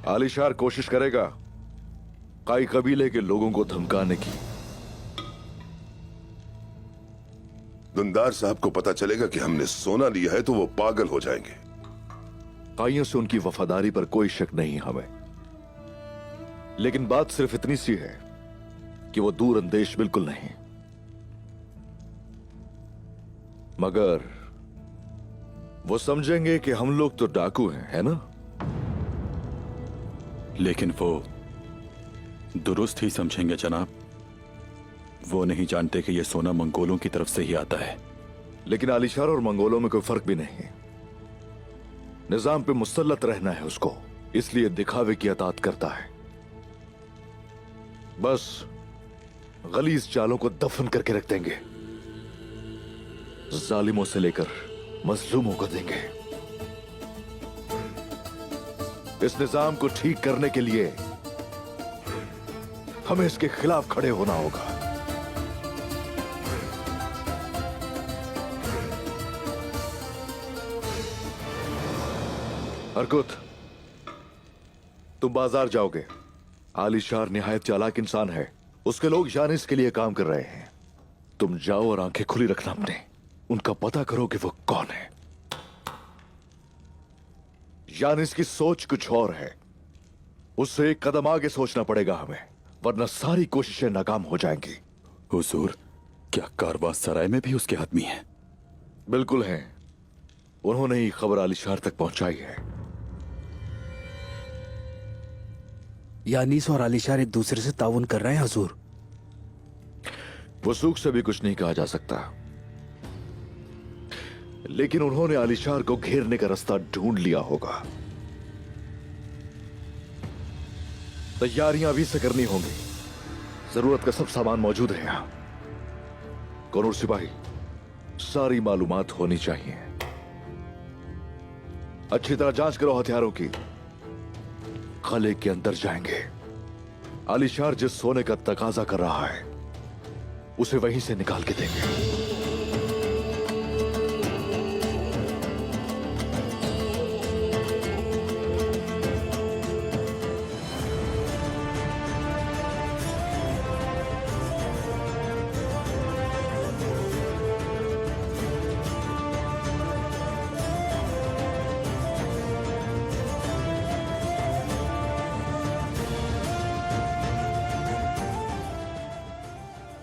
आलिशार कोशिश करेगा काई कबीले के लोगों को धमकाने की। दुंदार साहब को पता चलेगा कि हमने सोना लिया है तो वो पागल हो जाएंगे। काइयों से उनकी वफादारी पर कोई शक नहीं हमें, लेकिन बात सिर्फ इतनी सी है कि वो दूर अंदेश बिल्कुल नहीं। मगर वो समझेंगे कि हम लोग तो डाकू हैं, है ना? लेकिन वो दुरुस्त ही समझेंगे जनाब। वो नहीं जानते कि यह सोना मंगोलों की तरफ से ही आता है। लेकिन आलिशार और मंगोलों में कोई फर्क भी नहीं। निजाम पे मुसल्लत रहना है उसको, इसलिए दिखावे की अतात करता है। बस गलीज चालों को दफन करके रख देंगे, जालिमों से लेकर मजलूमों को देंगे। इस निजाम को ठीक करने के लिए हमें इसके खिलाफ खड़े होना होगा। हरकुत, तुम बाजार जाओगे। आलिशार निहायत चालाक इंसान है, उसके लोग यानिस के लिए काम कर रहे हैं। तुम जाओ और आंखें खुली रखना अपने, उनका पता करो कि वो कौन है। यानिस की सोच कुछ और है, उससे एक कदम आगे सोचना पड़ेगा हमें, वरना सारी कोशिशें नाकाम हो जाएंगी। हुजूर, क्या कारवां सराय में भी उसके आदमी हैं? बिल्कुल हैं, उन्होंने ही खबर आलिशार तक पहुंचाई है। यानीस और आलिशार एक दूसरे से ताउन कर रहे हैं हुजूर। वसूख से भी कुछ नहीं कहा जा सकता, लेकिन उन्होंने आलिशार को घेरने का रास्ता ढूंढ लिया होगा। तैयारियां अभी से करनी होंगी, जरूरत का सब सामान मौजूद है यहां। कौनूर सिपाही, सारी मालूमात होनी चाहिए। अच्छी तरह जांच करो हथियारों की। खले के अंदर जाएंगे, आलिशार जिस सोने का तकाजा कर रहा है उसे वहीं से निकाल के देंगे।